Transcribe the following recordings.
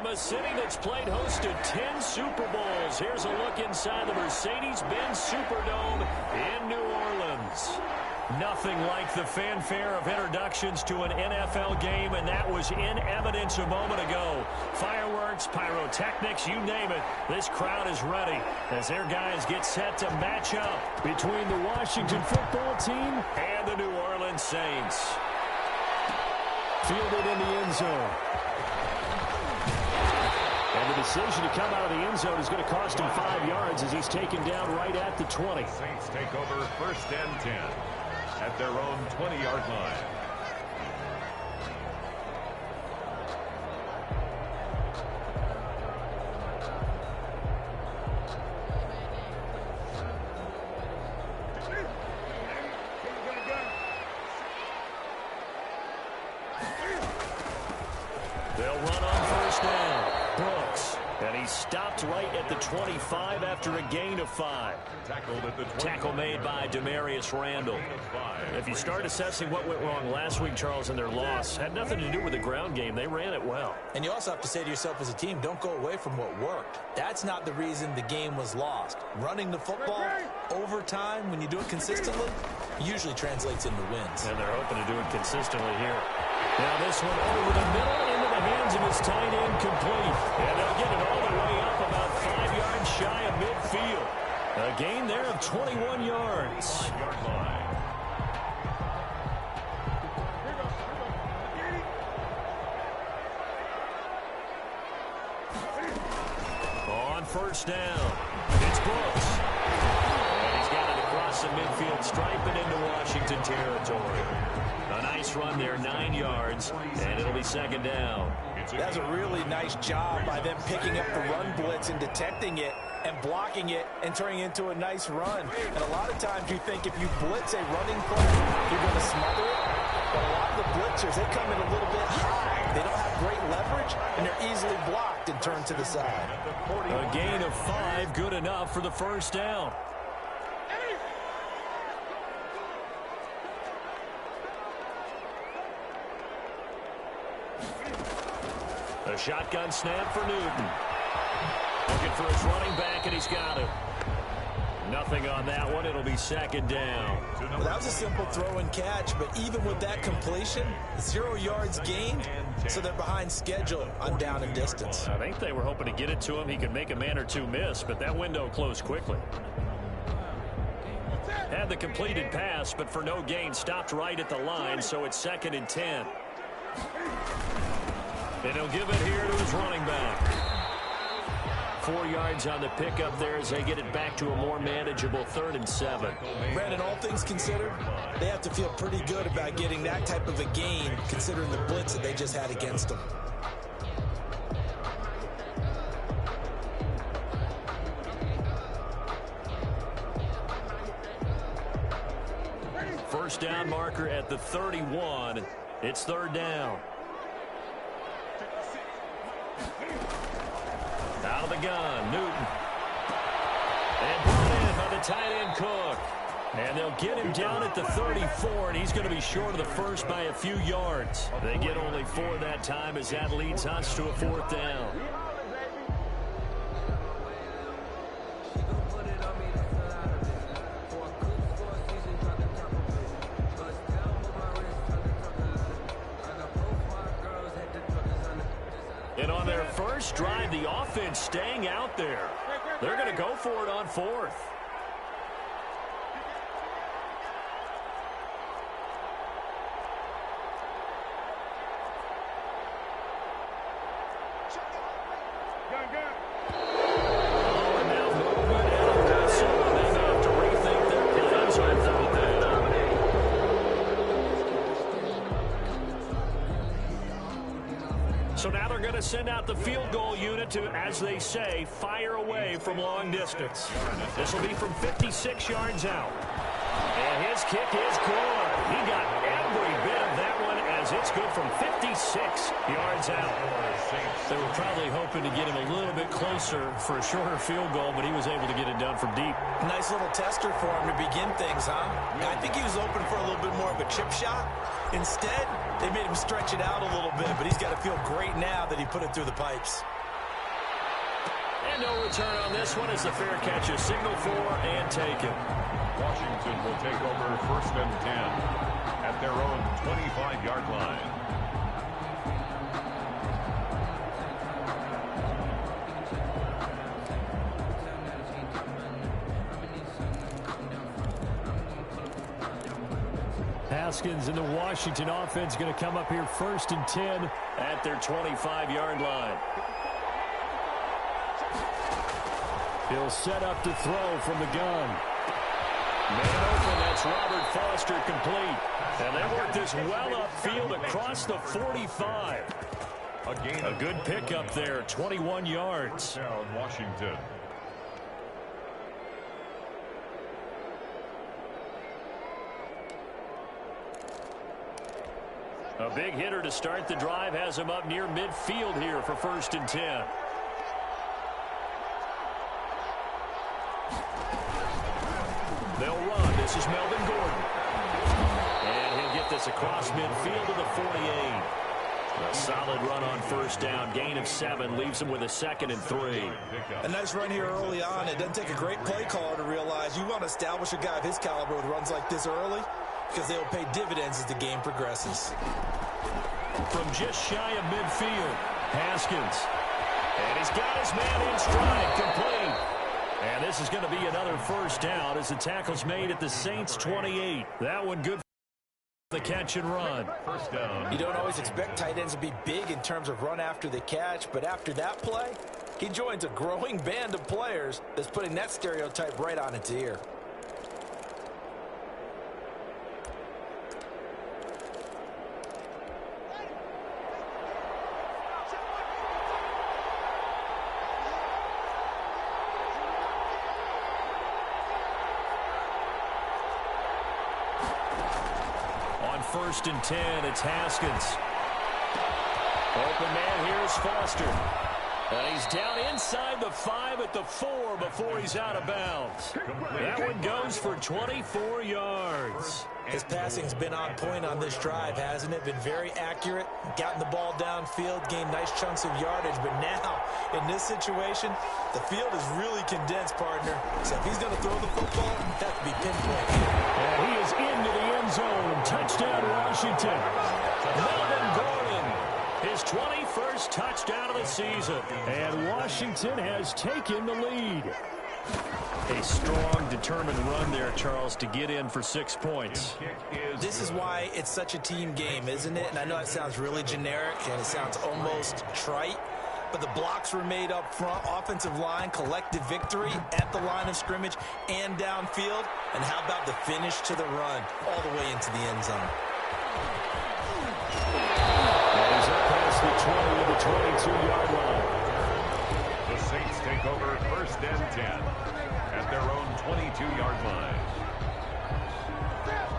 From a city that's played host to 10 Super Bowls, here's a look inside the Mercedes-Benz Superdome in New Orleans. Nothing like the fanfare of introductions to an NFL game, and that was in evidence a moment ago. Fireworks, pyrotechnics, you name it. This crowd is ready as their guys get set to match up between the Washington football team and the New Orleans Saints. Fielded in the end zone. And the decision to come out of the end zone is going to cost him 5 yards as he's taken down right at the 20. Saints take over 1st and 10 at their own 20-yard line. They'll run on 1st down. Brooks. And he stopped right at the 25 after a gain of 5. Tackled at the 20. Tackle made by Demarius Randall. If you start assessing what went wrong last week, Charles, in their loss, had nothing to do with the ground game. They ran it well. And you also have to say to yourself as a team, don't go away from what worked. That's not the reason the game was lost. Running the football over time, when you do it consistently, usually translates into wins. And they're hoping to do it consistently here. Now this one over the middle into the hands of his tight end, complete. And they'll get it all the way up about 5 yards shy of midfield. A gain there of 21 yards. On 1st down, it's Brooks. And he's got it across the midfield stripe and into Washington territory. A nice run there, 9 yards, and it'll be 2nd down. That's a really nice job by them picking up the run blitz and detecting it and blocking it and turning it into a nice run. And a lot of times you think if you blitz a running play, you're going to smother it. But a lot of the blitzers, they come in a little bit high. They don't have great leverage, and they're easily blocked and turned to the side. A gain of 5, good enough for the 1st down. A shotgun snap for Newton. Looking for his running back, and he's got it. Nothing on that one. It'll be 2nd down. Well, that was a simple throw and catch, but even with that completion, 0 yards gained, so they're behind schedule on down and distance. I think they were hoping to get it to him. He could make a man or two miss, but that window closed quickly. Had the completed pass, but for no gain, stopped right at the line, so it's 2nd and 10. And he'll give it here to his running back. 4 yards on the pickup there as they get it back to a more manageable 3rd and 7. Brandon, all things considered, they have to feel pretty good about getting that type of a gain considering the blitz that they just had against them. First down marker at the 31. It's 3rd down. Out of the gun, Newton. And brought in by the tight end, Cook. And they'll get him down at the 34, and he's going to be short of the first by a few yards. They get only 4 that time as that leads us to a 4th down. And on their first drive, the offense staying out there. They're going to go for it on 4th. So now they're going to send out the field goal unit to, as they say, fire away from long distance. This will be from 56 yards out. And his kick is good. He got every bit of that one as it's good from 56 yards out. They were probably hoping to get him a little bit closer for a shorter field goal, but he was able to get it done from deep. Nice little tester for him to begin things, huh? I think he was open for a little bit more of a chip shot. Instead, they made him stretch it out a little bit, but he's got to feel great now that he put it through the pipes. And no return on this one as the fair catch is signaled for and taken. Washington will take over 1st and 10 at their own 25-yard line. Haskins and the Washington offense going to come up here 1st and 10 at their 25-yard line. He'll set up to throw from the gun. Man open, that's Robert Foster complete. And they work this well upfield across the 45. A good pickup there, 21 yards. Down Washington. A big hitter to start the drive has him up near midfield here for 1st and 10. They'll run. This is Melvin Gordon. And he'll get this across midfield to the 48. A solid run on 1st down. Gain of 7 leaves him with a 2nd and 3. A nice run here early on. It doesn't take a great play caller to realize you want to establish a guy of his caliber with runs like this early, because they will pay dividends as the game progresses. From just shy of midfield, Haskins. And he's got his man in stride, complete. And this is going to be another 1st down as the tackle's made at the Saints' 28. That one good for the catch and run. 1st down. You don't always expect tight ends to be big in terms of run after the catch, but after that play, he joins a growing band of players that's putting that stereotype right on its ear. On 1st and 10, it's Haskins. Open man here is Foster. And he's down inside the 5 at the 4 before he's out of bounds. That one goes for 24 yards. His passing's been on point on this drive, hasn't it? Been very accurate, gotten the ball downfield, gained nice chunks of yardage. But now, in this situation, the field is really condensed, partner. So if he's going to throw the football, that could be pinpoint. And he is into the end zone. Touchdown, Washington. Melvin Gordon, his 21st touchdown of the season. And Washington has taken the lead. A strong, determined run there, Charles, to get in for 6 points. This is why it's such a team game, isn't it? And I know it sounds really generic and it sounds almost trite, but the blocks were made up front. Offensive line, collective victory at the line of scrimmage and downfield. And how about the finish to the run all the way into the end zone? And he's up past the 20 to the 22-yard line. The Saints take over 1st and 10 at their own 22-yard line.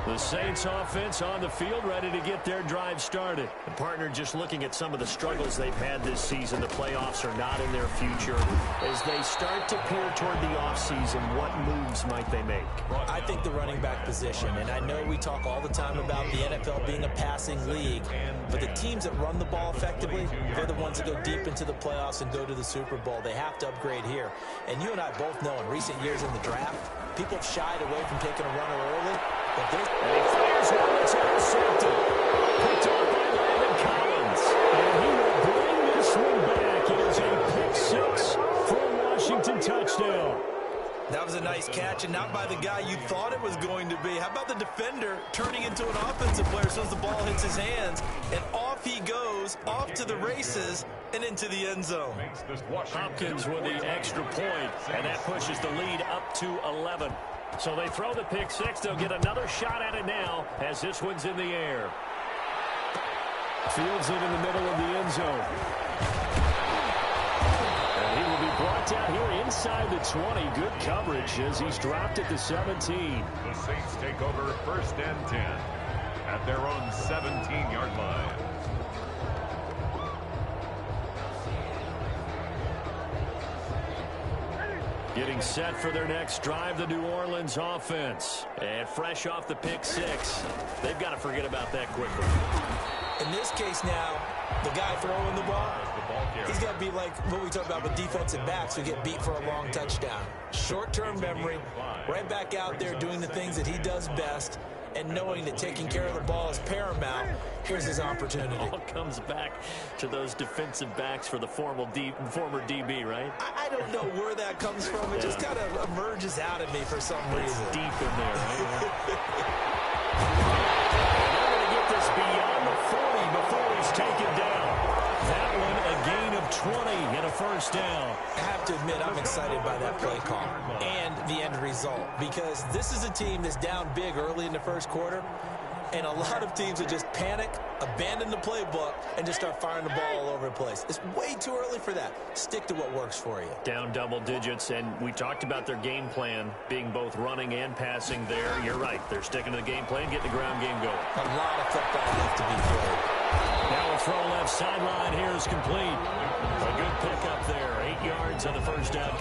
The Saints offense on the field, ready to get their drive started. The partner, just looking at some of the struggles they've had this season, the playoffs are not in their future. As they start to peer toward the offseason, what moves might they make? I think the running back position, and I know we talk all the time about the NFL being a passing league, but the teams that run the ball effectively, they're the ones that go deep into the playoffs and go to the Super Bowl. They have to upgrade here. And you and I both know in recent years in the draft, people have shied away from taking a runner early, but there's... And he fires one that's intercepted. Picked off by Landon Collins. And he will bring this one back. It is a pick 6 for a Washington touchdown. That was a nice catch, and not by the guy you thought it was going to be. How about the defender turning into an offensive player as soon as the ball hits his hands, and off he goes, off to the races, and into the end zone. Hopkins with the extra point, and that pushes the lead up to 11. So they throw the pick 6. They'll get another shot at it now as this one's in the air. Fields it in the middle of the end zone. And he will be brought down here inside the 20. Good coverage as he's dropped at the 17. The Saints take over 1st and 10 at their own 17-yard line. Getting set for their next drive, the New Orleans offense. And fresh off the pick 6, they've got to forget about that quickly. In this case now, The guy throwing the ball, he's got to be like what we talk about with defensive backs who get beat for a long touchdown. Short-term memory, right back out there doing the things that he does best, and knowing that taking care of the ball is paramount. Here's his opportunity. It all comes back to those defensive backs for the former DB, right? I don't know where that comes from. It just kind of emerges out of me for some reason. It's deep in there, right? They're going to get this beyond the 40 before he's taken down. That one, a gain of 20 and a first down. I have to admit, I'm excited by that play call and the end result, because this is a team that's down big early in the first quarter, and a lot of teams that just panic, abandon the playbook, and just start firing the ball all over the place. It's way too early for that. Stick to what works for you. Down double digits, and we talked about their game plan being both running and passing there. You're right. They're sticking to the game plan, getting the ground game going. A lot of football left to be played. Now a throw left sideline here is complete. A good pickup there. 8 yards on the first down.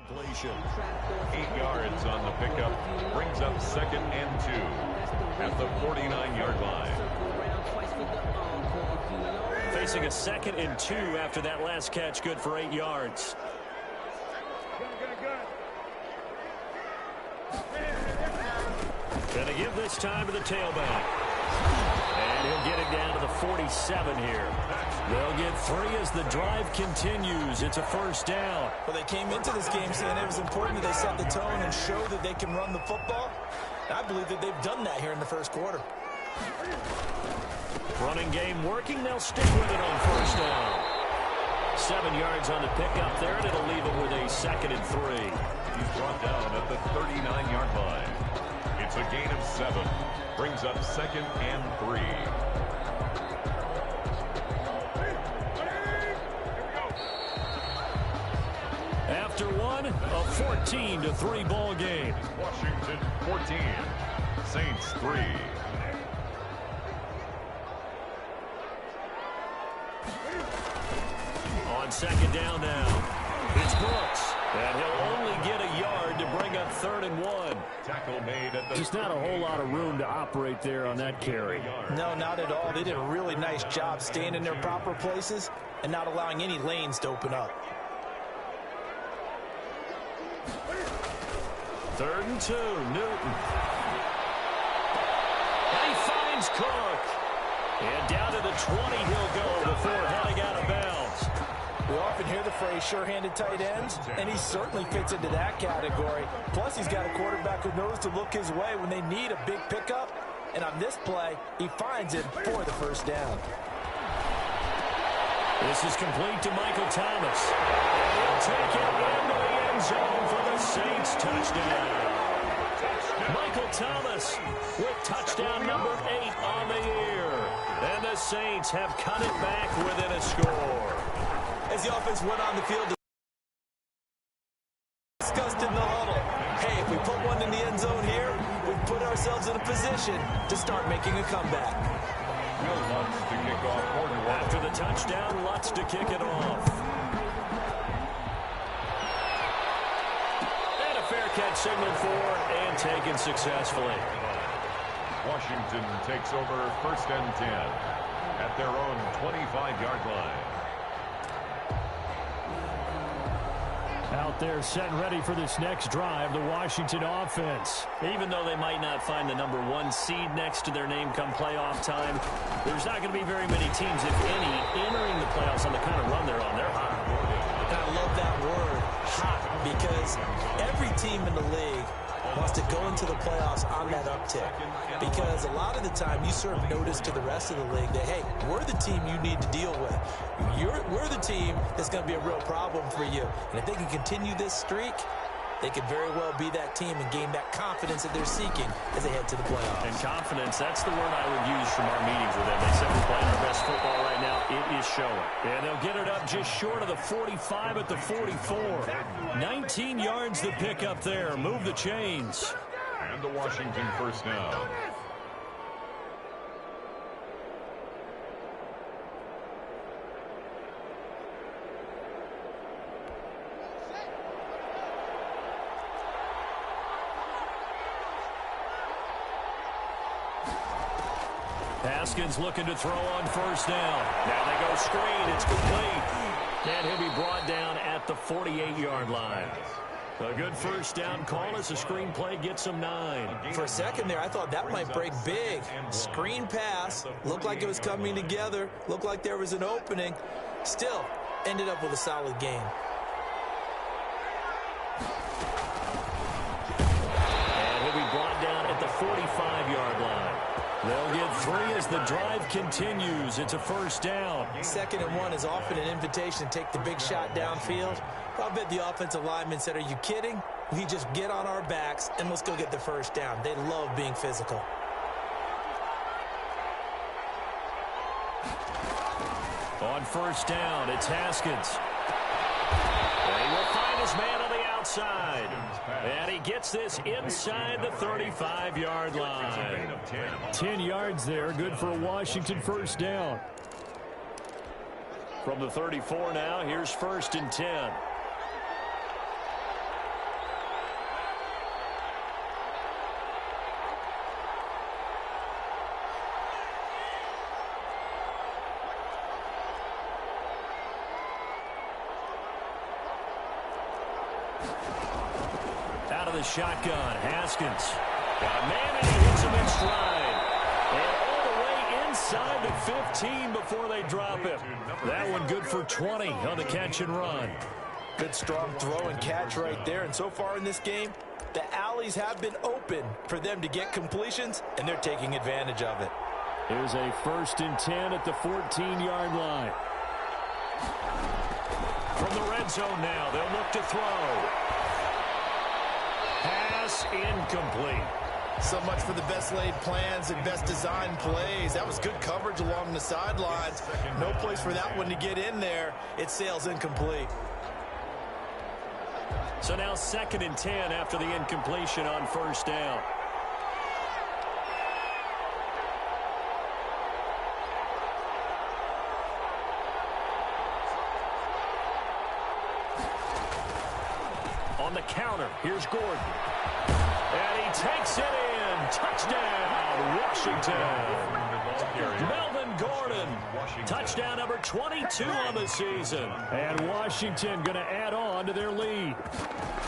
Completion. 8 yards on the pickup. Brings up 2nd and 2 at the 49-yard line. Facing a 2nd and 2 after that last catch, good for 8 yards. Gonna give this time to the tailback. And he'll get it down to the 47 here. They'll get 3 as the drive continues. It's a first down. Well, they came into this game saying it was important that they set the tone and show that they can run the football. And I believe that they've done that here in the first quarter. Running game working. They'll stick with it on first down. 7 yards on the pickup there, and it'll leave them with a 2nd and 3. He's brought down at the 39-yard line. It's a gain of 7. Brings up 2nd and 3. After one, a 14-3 ball game. Washington 14, Saints 3. On 2nd down now, it's Brooks. And he'll only get a yard to bring up 3rd and 1. Tackle made at the Just not a whole lot of room to operate there on that carry. No, not at all. They did a really nice job staying in their proper places and not allowing any lanes to open up. 3rd and 2, Newton. And he finds Cook. And down to the 20 he'll go before heading out of bounds. We often hear the phrase sure-handed tight ends, and he certainly fits into that category. Plus, he's got a quarterback who knows to look his way when they need a big pickup. And on this play, he finds it for the first down. This is complete to Michael Thomas. He'll take it into the end zone for the Saints touchdown. Michael Thomas with touchdown number 8 on the year. And the Saints have cut it back within a score. As the offense went on the field, discussed in the huddle, hey, if we put one in the end zone here, we put ourselves in a position to start making a comeback. Lutz to kick off. After the touchdown, Lutz to kick it off. And a fair catch signaled for and taken successfully. Washington takes over 1st and 10 at their own 25-yard line. Out there set and ready for this next drive, the Washington offense. Even though they might not find the number 1 seed next to their name come playoff time, there's not going to be very many teams, if any, entering the playoffs on the kind of run they're on. They're hot. And I love that word, hot, because every team in the league wants to go into the playoffs on that uptick. Because a lot of the time you serve notice to the rest of the league that, hey, we're the team you need to deal with. We're the team that's going to be a real problem for you. And if they can continue this streak, they could very well be that team and gain that confidence that they're seeking as they head to the playoffs. And confidence, that's the word I would use from our meetings with them. They said we're playing our best football right now. It is showing. And they'll get it up just short of the 45 at the 44. 19 yards the pick up there. Move the chains. And the Washington first down. Haskins looking to throw on first down. Now they go screen. It's complete. And he'll be brought down at the 48-yard line. A good first down call as the screen play gets him 9. For a second there, I thought that might break big. Screen pass. Looked like it was coming together. Looked like there was an opening. Still, ended up with a solid game. And he'll be brought down at the 45-yard line. They'll get 3 as the drive continues. It's a first down. 2nd and 1 is often an invitation to take the big shot downfield. I bet the offensive lineman said, are you kidding? We just get on our backs and let's go get the first down. They love being physical. On first down, it's Haskins. And he will find his man on the outside. And he gets this inside the 35-yard line. 10 yards there, good for a Washington first down. From the 34 now, here's 1st and 10. Out of the shotgun, Haskins. Got a man and he hits him in stride. And all the way inside the 15 before they drop it. That one good for 20 on the catch and run. Good strong throw and catch right there. And so far in this game, the alleys have been open for them to get completions, and they're taking advantage of it. Here's a 1st and 10 at the 14-yard line. From the red zone now, they'll look to throw. Pass incomplete. So much for the best laid plans and best designed plays. That was good coverage along the sidelines. No place for that one to get in there. It sails incomplete. So now 2nd and 10 after the incompletion on first down. On the counter, here's Gordon. And he takes it in. Touchdown, Washington. Melvin Gordon. Touchdown number 22 on the season. And Washington going to add on to their lead.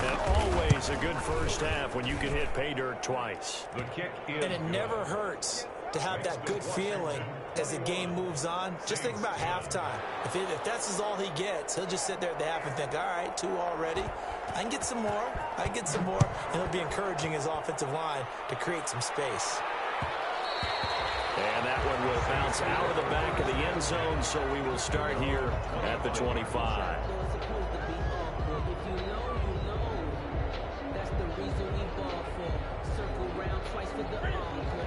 And always a good first half when you can hit pay dirt twice. The kick is and it never hurts to have that good feeling as the game moves on. Just think about halftime. If that's all he gets, he'll just sit there at the half and think, all right, 2 already. I can get some more. I can get some more. And he'll be encouraging his offensive line to create some space. And that one will bounce out of the back of the end zone, so we will start here at the 25.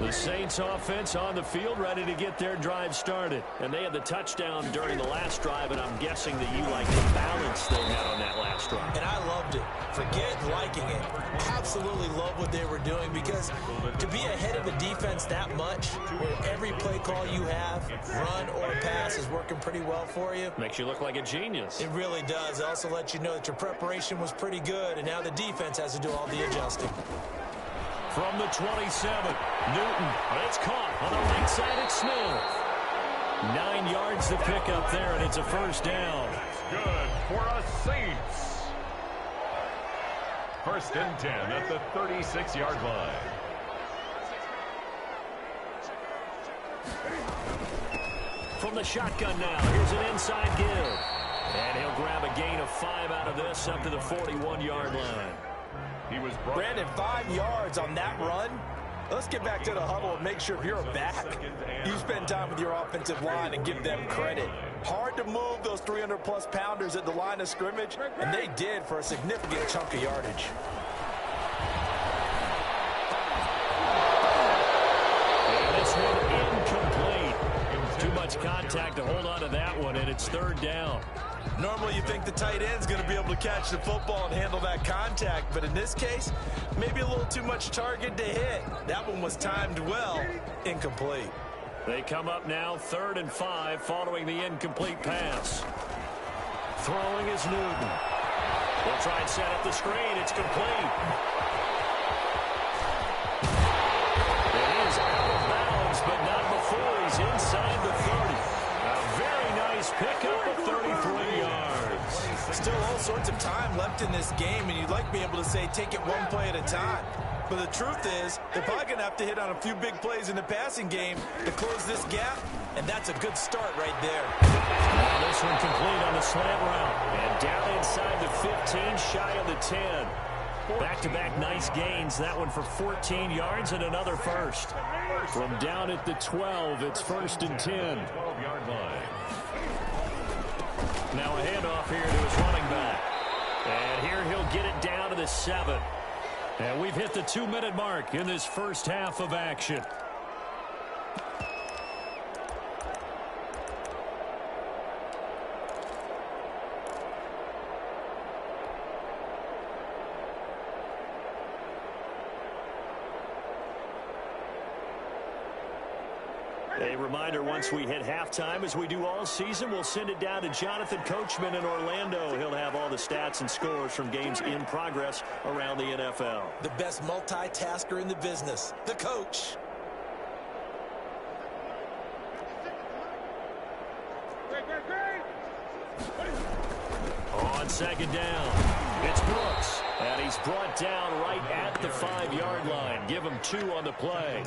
The Saints offense on the field ready to get their drive started. And they had the touchdown during the last drive, and I'm guessing that you like the balance they had on that last drive. And I loved it. Forget liking it. Absolutely love what they were doing, because to be ahead of the defense that much, where every play call you have, run or pass, is working pretty well for you. Makes you look like a genius. It really does. It also lets you know that your preparation was pretty good, and now the defense has to do all the adjusting. From the 27, Newton. It's caught on the right side. It's Smith. 9 yards to pick up there, and it's a first down. good for a Saints. 1st and 10 at the 36-yard line. From the shotgun now, here's an inside give. And he'll grab a gain of 5 out of this up to the 41-yard line. Brandon, 5 yards on that run. Let's get back to the huddle and make sure if you're a back, you spend time with your offensive line and give them credit. Hard to move those 300-plus pounders at the line of scrimmage, and they did for a significant chunk of yardage. And this one incomplete. Too much contact to hold on to that one, and it's third down. Normally you think the tight end's going to be able to catch the football and handle that contact, but in this case, maybe a little too much target to hit. That one was timed well, incomplete. They come up now 3rd and 5 following the incomplete pass. Throwing is Newton. They'll try and set up the screen. It's complete. It is out of bounds, but not before he's inside the 30. A very nice pickup of 33 yards. Still all sorts of time left in this game, and you'd like to be able to say take it one play at a time. But the truth is, they're probably going to have to hit on a few big plays in the passing game to close this gap, and that's a good start right there. Now this one complete on the slant route. And down inside the 15, shy of the 10. Back-to-back nice gains. That one for 14 yards and another first. From down at the 12, it's 1st and 10. 12-yard line. Now a handoff here to his running back. And here he'll get it down to the 7. And we've hit the 2-minute mark in this first half of action. A reminder, once we hit halftime, as we do all season, we'll send it down to Jonathan Coachman in Orlando. He'll have all the stats and scores from games in progress around the NFL. The best multitasker in the business, the coach. On 2nd down, it's Brooks. And he's brought down right at the 5-yard line. Give him 2 on the play.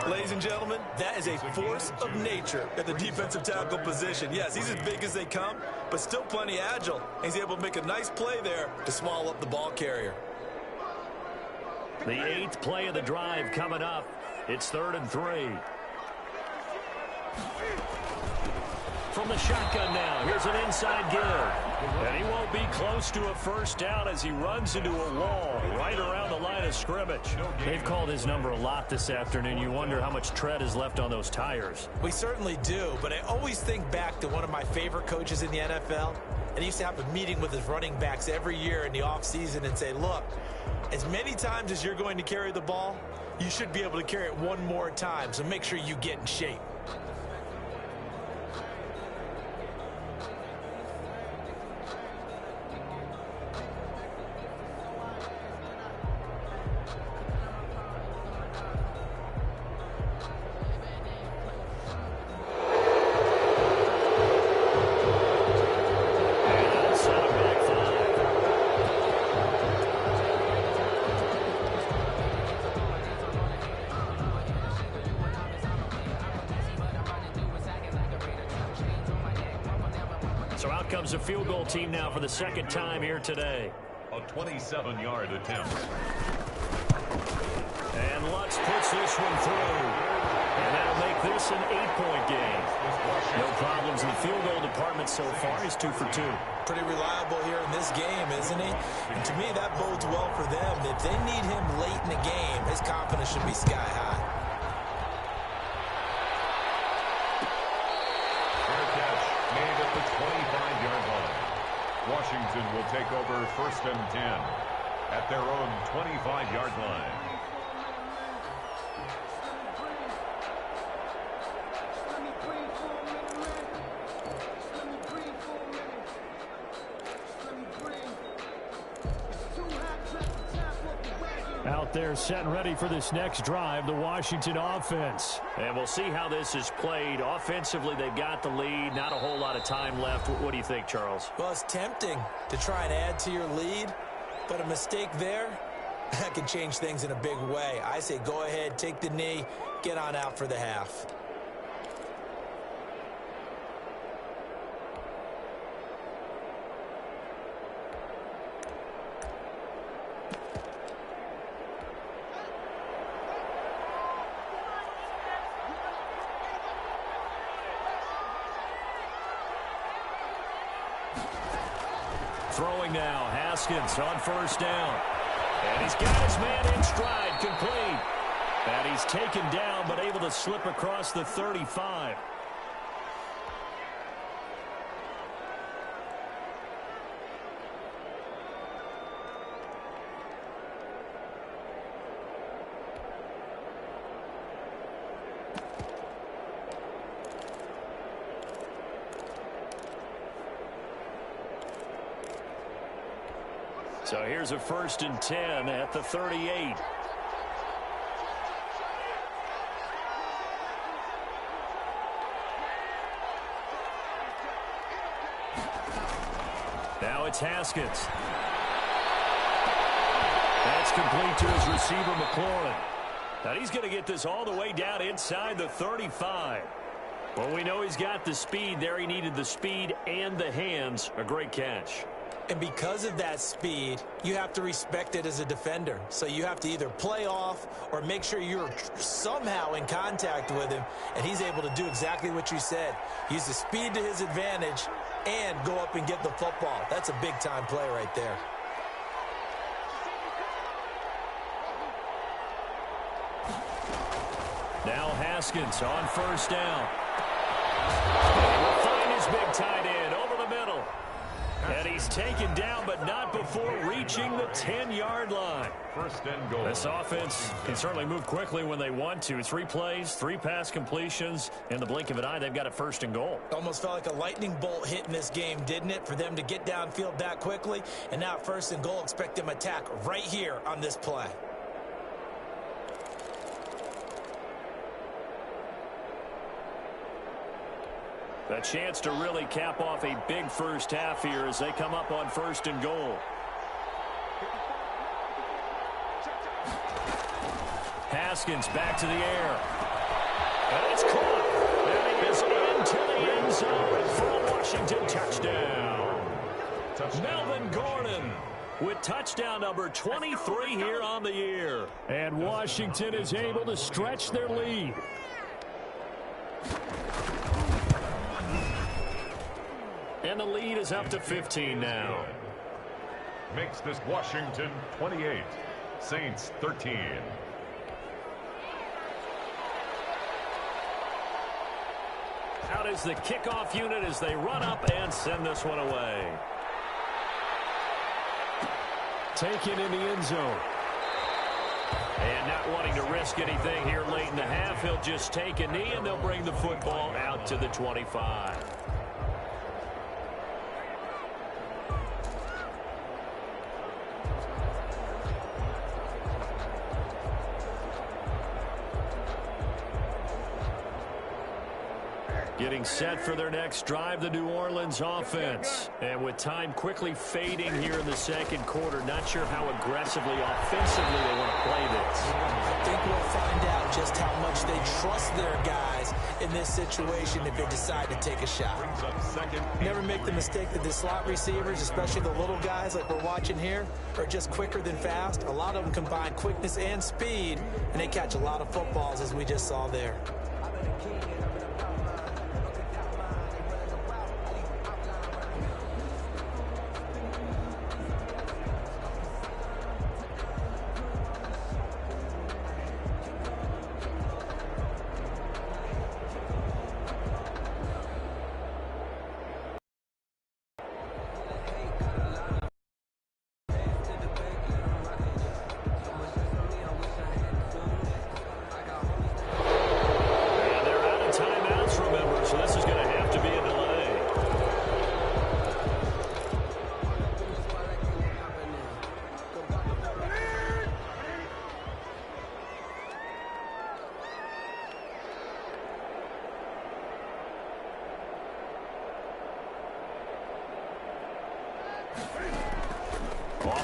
Ladies and gentlemen, that is a force of nature at the defensive tackle position. Yes, he's as big as they come, but still plenty agile. He's able to make a nice play there to swallow up the ball carrier. The 8th play of the drive coming up. It's 3rd and 3. From the shotgun now, here's an inside give. And he won't be close to a first down as he runs into a wall right around the line of scrimmage. They've called his number a lot this afternoon. You wonder how much tread is left on those tires. We certainly do, but I always think back to one of my favorite coaches in the NFL. And he used to have a meeting with his running backs every year in the offseason and say, look, as many times as you're going to carry the ball, you should be able to carry it one more time, so make sure you get in shape. So out comes a field goal team now for the 2nd time here today. A 27-yard attempt. And Lutz puts this one through. And that'll make this an 8-point game. No problems in the field goal department so far. He's 2 for 2. Pretty reliable here in this game, isn't he? And to me, that bodes well for them. If they need him late in the game, his confidence should be sky high. Made at the 25-yard line. Washington will take over 1st and 10 at their own 25-yard line. Out there set and ready for this next drive, the Washington offense. And we'll see how this is played. Offensively, they've got the lead. Not a whole lot of time left. What do you think, Charles? Well, it's tempting to try and add to your lead, but a mistake there, that can change things in a big way. I say go ahead, take the knee, get on out for the half. throwing now. Haskins on first down. And he's got his man in stride, complete. And he's taken down, but able to slip across the 35. So here's a 1st and 10 at the 38. Now it's Haskins. That's complete to his receiver, McLaurin. Now he's going to get this all the way down inside the 35. Well, we know he's got the speed there. He needed the speed and the hands. A great catch. And because of that speed, you have to respect it as a defender. So you have to either play off or make sure you're somehow in contact with him, and he's able to do exactly what you said. Use the speed to his advantage and go up and get the football. That's a big-time play right there. Now Haskins on first down. And he will find his big tight end over the middle. And he's taken down, but not before reaching the 10-yard line. 1st and goal. This offense can certainly move quickly when they want to. 3 plays, 3 pass completions. In the blink of an eye, they've got a 1st and goal. Almost felt like a lightning bolt hit in this game, didn't it? For them to get downfield that quickly. And now 1st and goal, expect them to attack right here on this play. A chance to really cap off a big first half here as they come up on 1st and goal. Haskins back to the air. And it's caught. And he is into the end zone for a Washington touchdown. Melvin Gordon with touchdown number 23 here on the year. And Washington is able to stretch their lead. And the lead is up to 15 now. Makes this Washington 28, Saints 13. Out is the kickoff unit as they run up and send this one away. Taken in the end zone. And not wanting to risk anything here late in the half, he'll just take a knee and they'll bring the football out to the 25. Getting set for their next drive, the New Orleans offense. And with time quickly fading here in the second quarter, not sure how aggressively, offensively they want to play this. I think we'll find out just how much they trust their guys in this situation if they decide to take a shot. Never make the mistake that the slot receivers, especially the little guys like we're watching here, are just quicker than fast. A lot of them combine quickness and speed, and they catch a lot of footballs as we just saw there.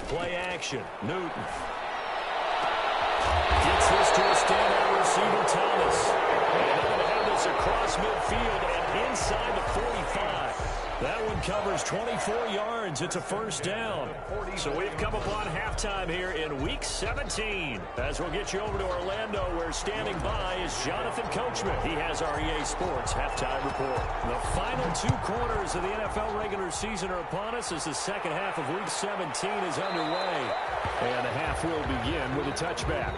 Play action. Newton. Gets this to a standout receiver, Thomas. And they're going to have this across midfield and inside the 45. That one covers 24 yards. It's a first down. So we've come upon halftime here in Week 17. As we'll get you over to Orlando, where standing by is Jonathan Coachman. He has our EA Sports halftime report. The final 2 quarters of the NFL regular season are upon us as the second half of Week 17 is underway. And the half will begin with a touchback.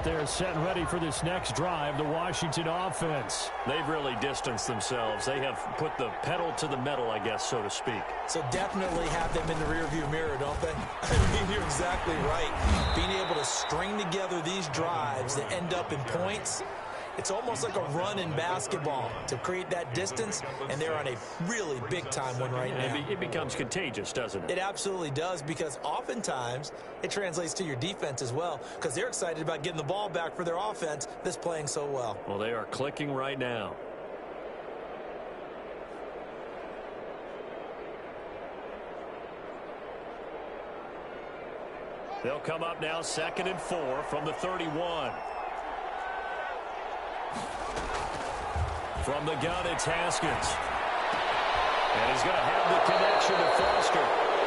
They're set and ready for this next drive, the Washington offense. They've really distanced themselves. They have put the pedal to the metal, I guess, so to speak. So definitely have them in the rearview mirror, don't they? I mean, you're exactly right. Being able to string together these drives that end up in points, it's almost like a run in basketball to create that distance, and they're on a really big-time one right now. It becomes contagious, doesn't it? It absolutely does, because oftentimes it translates to your defense as well, because they're excited about getting the ball back for their offense that's playing so well. Well, they are clicking right now. They'll come up now 2nd and 4 from the 31. From the gun, it's Haskins. And he's going to have the connection to Foster.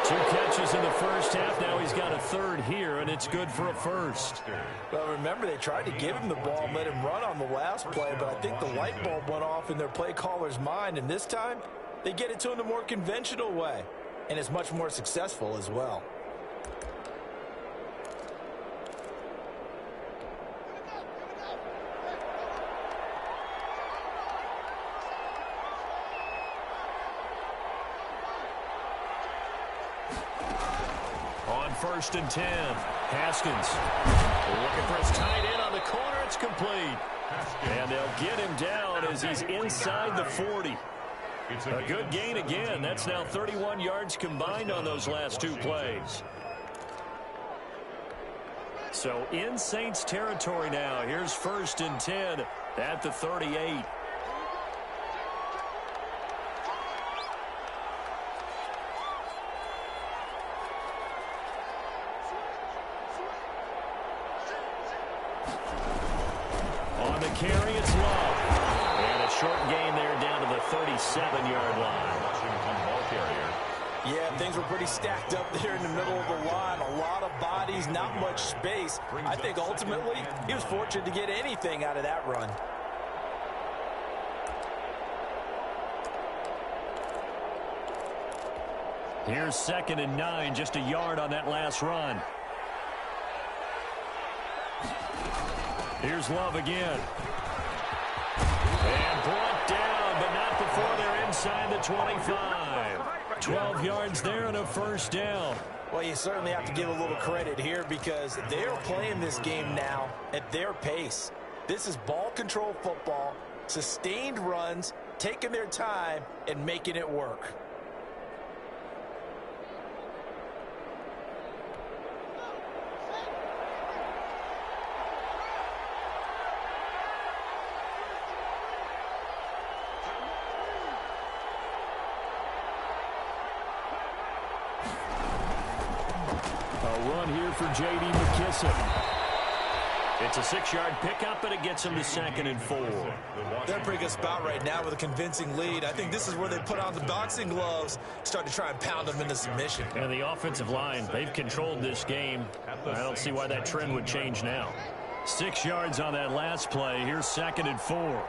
2 catches in the first half. Now he's got a 3rd here, and it's good for a first. Well, remember, they tried to give him the ball and let him run on the last play, but I think the light bulb went off in their play caller's mind, and this time they get it to him the more conventional way, and it's much more successful as well. First and 10. Haskins looking for his tight end on the corner. It's complete. And they'll get him down as he's inside the 40. A good gain again. That's now 31 yards combined on those last 2 plays. So in Saints territory now. Here's 1st and 10 at the 38. Carry, it's Love. And a short gain there down to the 37-yard line. Washington ball carrier. Yeah, things were pretty stacked up there in the middle of the line. A lot of bodies, not much space. I think ultimately he was fortunate to get anything out of that run. Here's 2nd and 9, just a yard on that last run. Here's Love again. And brought down, but not before they're inside the 25. 12 yards there and a first down. Well, you certainly have to give a little credit here because they're playing this game now at their pace. This is ball control football, sustained runs, taking their time, and making it work. A run here for J.D. McKissick. It's a 6-yard pickup, and it gets him to 2nd and 4. They're a pretty good spot right now with a convincing lead. I think this is where they put on the boxing gloves, start to try and pound them into submission. And the offensive line, they've controlled this game. I don't see why that trend would change now. 6 yards on that last play. Here's 2nd and 4.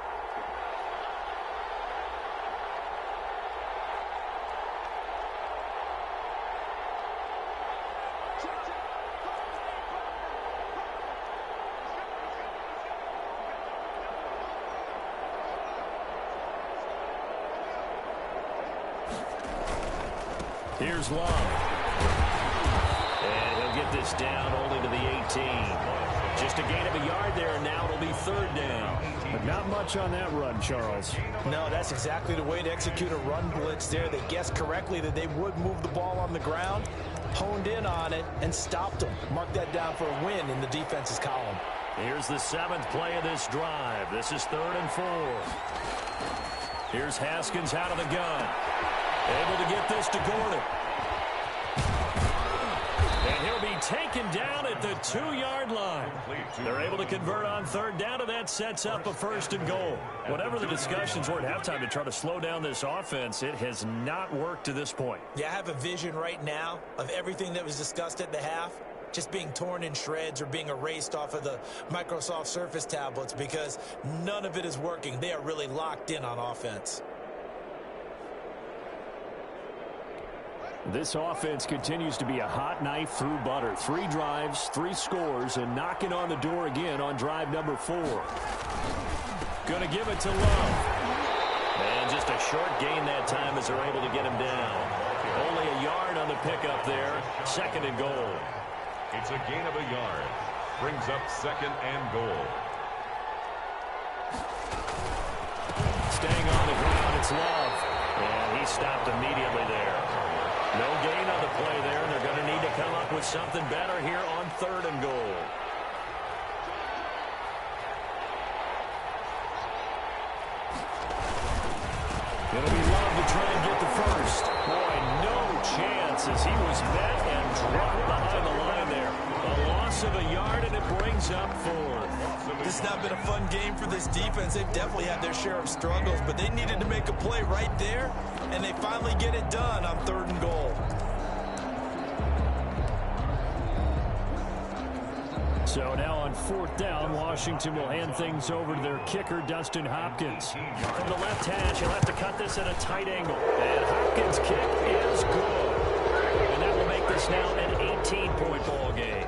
Here's Love. And he'll get this down only to the 18. Just a gain of a yard there, and now it'll be 3rd down. But not much on that run, Charles. No, that's exactly the way to execute a run blitz there. They guessed correctly that they would move the ball on the ground, honed in on it, and stopped them. Mark that down for a win in the defense's column. Here's the 7th play of this drive. This is 3rd and 4. Here's Haskins out of the gun. Able to get this to Gordon. And he'll be taken down at the 2-yard line. They're able to convert on 3rd down, and that sets up a 1st and goal. Whatever the discussions were at halftime to try to slow down this offense, it has not worked to this point. Yeah, I have a vision right now of everything that was discussed at the half just being torn in shreds or being erased off of the Microsoft Surface tablets because none of it is working. They are really locked in on offense. This offense continues to be a hot knife through butter. 3 drives, 3 scores, and knocking on the door again on drive number 4. Going to give it to Love. And just a short gain that time as they're able to get him down. Only a yard on the pickup there. 2nd and goal. It's a gain of a yard. Brings up 2nd and goal. Staying on the ground, it's Love. And he stopped immediately there. No gain on the play there, and they're going to need to come up with something better here on 3rd and goal. It'll be Love to try and get the first. Boy, no chance as he was met and dropped behind the line there. A loss of a yard, and it brings up 4th. This has not been a fun game for this defense. They've definitely had their share of struggles, but they needed to make a play right there, and they finally get it done on 3rd and goal. So now on 4th down, Washington will hand things over to their kicker, Dustin Hopkins. From the left hash, he'll have to cut this at a tight angle. And Hopkins' kick is good. And that will make this now an 18-point ball game.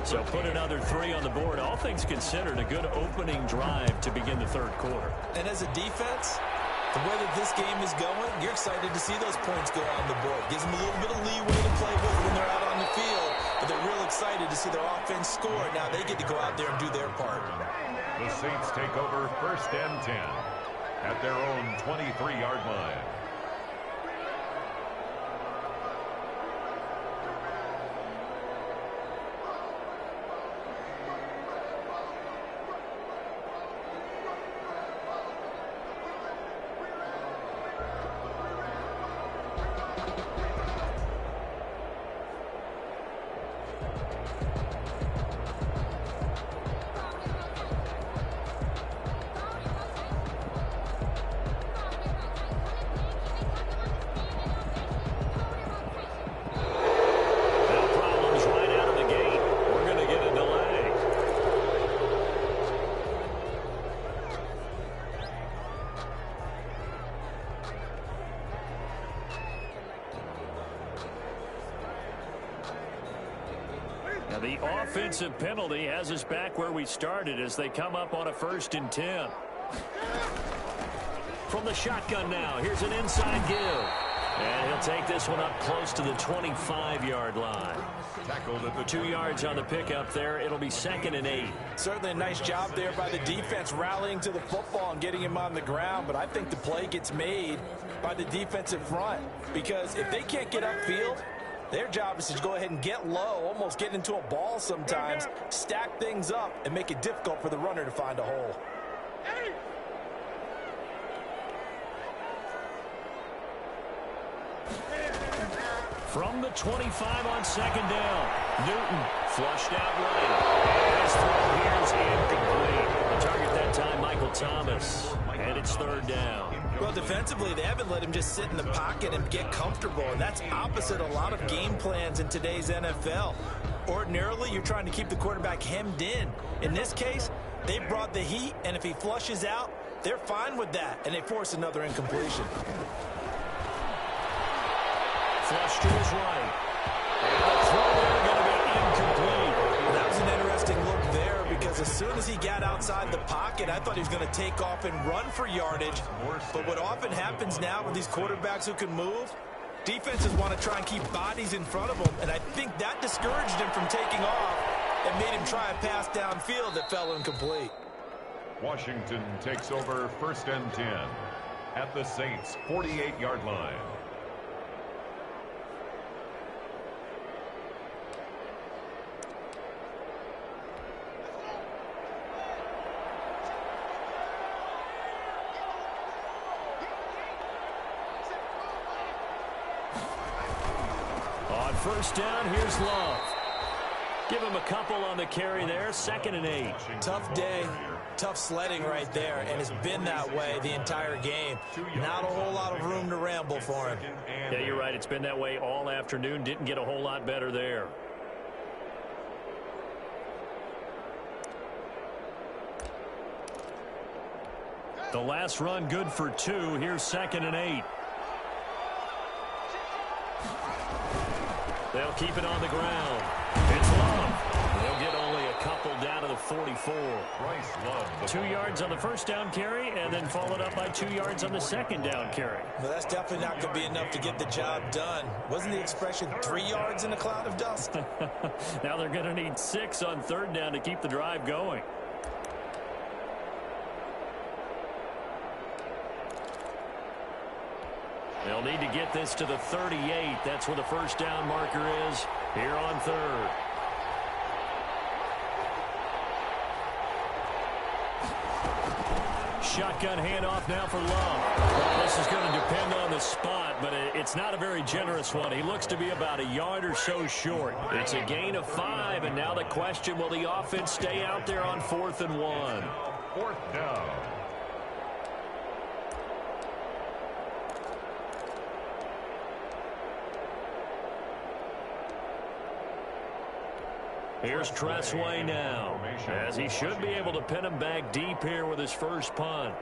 So put another 3 on the board. All things considered, a good opening drive to begin the 3rd quarter. And as a defense, the way that this game is going, you're excited to see those points go on the board. Gives them a little bit of leeway to play with when they're out on the field. But they're real excited to see their offense score. Now they get to go out there and do their part. The Saints take over 1st and 10 at their own 23-yard line. Now the offensive penalty has us back where we started as they come up on a 1st and 10. From the shotgun now, here's an inside give. And he'll take this one up close to the 25-yard line. Tackled at the 2 yards on the pickup there. It'll be 2nd and 8. Certainly a nice job there by the defense rallying to the football and getting him on the ground. But I think the play gets made by the defensive front. Because if they can't get upfield, their job is to go ahead and get low, almost get into a ball sometimes, stack things up, and make it difficult for the runner to find a hole. From the 25 on 2nd down. Newton flushed out right. And his throw here is incomplete. The target that time, Michael Thomas. And it's third down. Well, defensively, they haven't let him just sit in the pocket and get comfortable. And that's opposite a lot of game plans in today's NFL. Ordinarily, you're trying to keep the quarterback hemmed in. In this case, they brought the heat, and if he flushes out, they're fine with that, and they force another incompletion. Flush to his right. And the throw there going to be incomplete. Well, that was an interesting look there because as soon as he got outside the pocket, I thought he was going to take off and run for yardage. But what often happens now with these quarterbacks who can move, defenses want to try and keep bodies in front of them, and I think that discouraged him from taking off and made him try a pass downfield that fell incomplete. Washington takes over 1st and 10 at the Saints' 48-yard line. On first down, here's Love. Give him a couple on the carry there, 2nd and 8. Tough day, tough sledding right there, and it's been that way the entire game. Not a whole lot of room to ramble for him. Yeah, you're right. It's been that way all afternoon. Didn't get a whole lot better there. The last run good for 2. Here's 2nd and 8. They'll keep it on the ground. It's Love. They'll get only a couple down to the 44. Bryce Love. 2 yards on the first down carry, and then followed up by 2 yards on the second down carry. Well, that's definitely not going to be enough to get the job done. Wasn't the expression 3 yards in a cloud of dust? Now they're going to need 6 on third down to keep the drive going. They'll need to get this to the 38. That's where the first down marker is here on third. Shotgun handoff now for Love. Well, this is going to depend on the spot, but it's not a very generous one. He looks to be about a yard or so short. It's a gain of 5, and now the question, will the offense stay out there on 4th and 1? 4th down. Here's Tressway now, as he should be able to pin him back deep here with his first punt.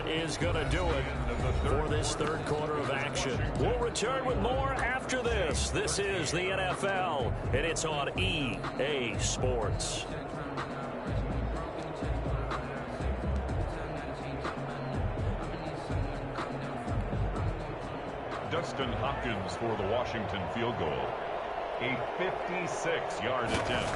Is going to do it for this third quarter of action. We'll return with more after this. This is the NFL, and it's on EA Sports. Dustin Hopkins for the Washington field goal. A 56-yard attempt.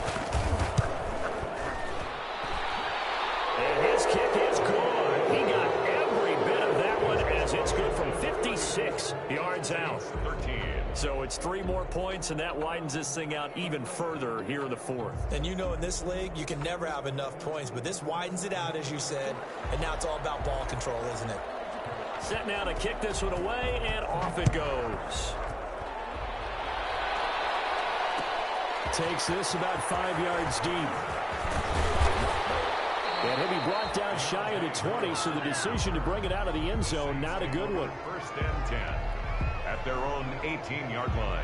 And his kick is good. He got every bit of that one as it's good from 56 yards out. 13. So it's 3 more points, and that widens this thing out even further here in the 4th. And you know in this league, you can never have enough points, but this widens it out, as you said, and now it's all about ball control, isn't it? Set now to kick this one away, and off it goes. Takes this about 5 yards deep. And he'll be brought down shy of the 20, so the decision to bring it out of the end zone, not a good one. 1st and 10 at their own 18-yard line.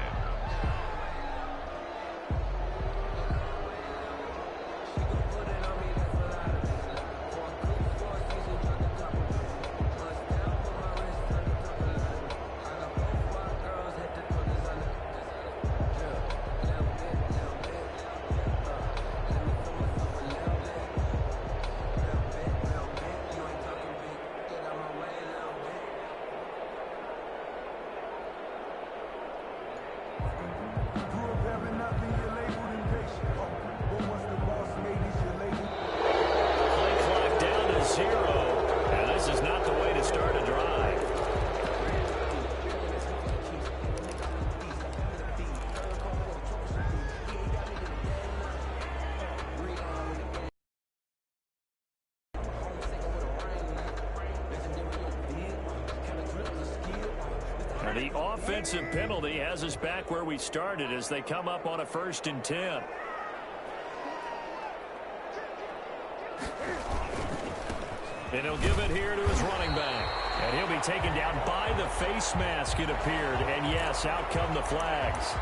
the offensive penalty has us back where we started as they come up on a 1st and 10. And he'll give it here to his running back. And he'll be taken down by the face mask, it appeared. And, yes, out come the flags.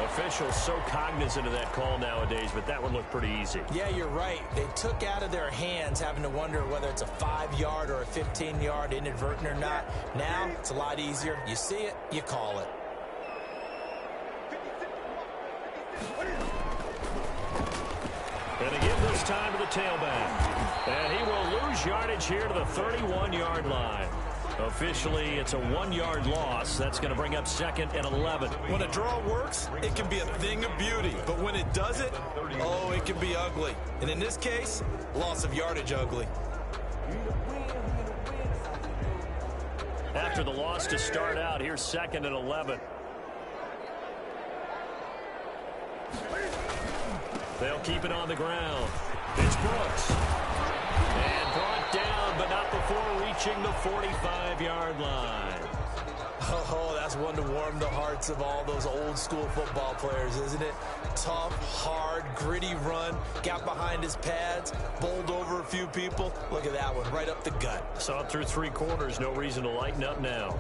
Officials so cognizant of that call nowadays, but that one looked pretty easy. Yeah, you're right. They took out of their hands having to wonder whether it's a 5-yard or a 15-yard inadvertent or not. Now, it's a lot easier. You see it, you call it. And they give this time to the tailback. And he will lose yardage here to the 31-yard line. Officially, it's a 1-yard loss. That's going to bring up 2nd and 11. When a draw works, it can be a thing of beauty. But when it doesn't, oh, it can be ugly. And in this case, loss of yardage ugly. After the loss to start out, here's 2nd and 11. They'll keep it on the ground. It's Brooks. And brought down, but not before reaching the 45-yard line. Oh, that's one to warm the hearts of all those old-school football players, isn't it? Tough, hard, gritty run, got behind his pads, bowled over a few people. Look at that one, right up the gut. Saw it through 3 quarters, no reason to lighten up now.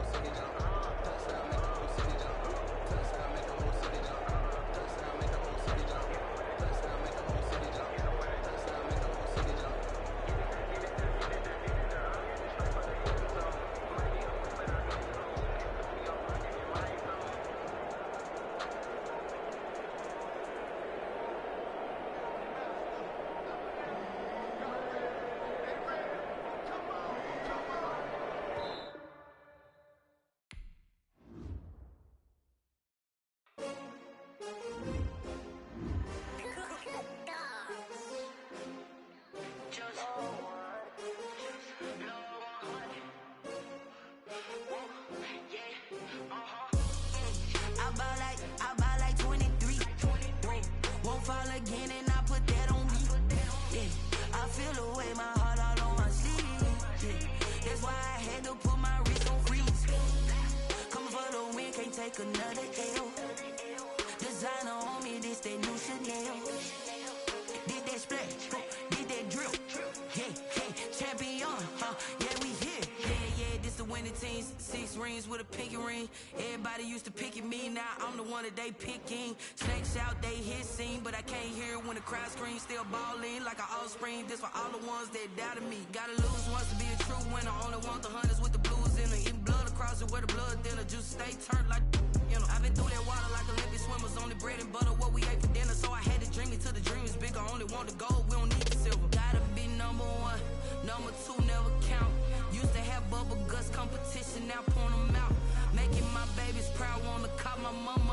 Another L. Designer on me, this that new Chanel. Did that splash, did that drill. Yeah, champion, yeah, we here. Yeah, this the winning teams. 6 rings with a pinky ring. Everybody used to pick at me, now I'm the one that they picking. Snakes out, they hissing, but I can't hear when the crowd screams. Still balling like an offspring. This for all the ones that doubted me. Gotta lose once to be a true winner. Only want the hunters with the blues in her. Eating blood across it where the blood thinner. Juice stay turned like, you know. I've been through that water like Olympic swimmers. Only bread and butter, what we ate for dinner. So I had to dream it till the dream is bigger. Only want the gold, we don't need the silver. Gotta be number 1, number 2 never count. Used to have bubble guts competition, now point them out. Making my babies proud, wanna cop my mama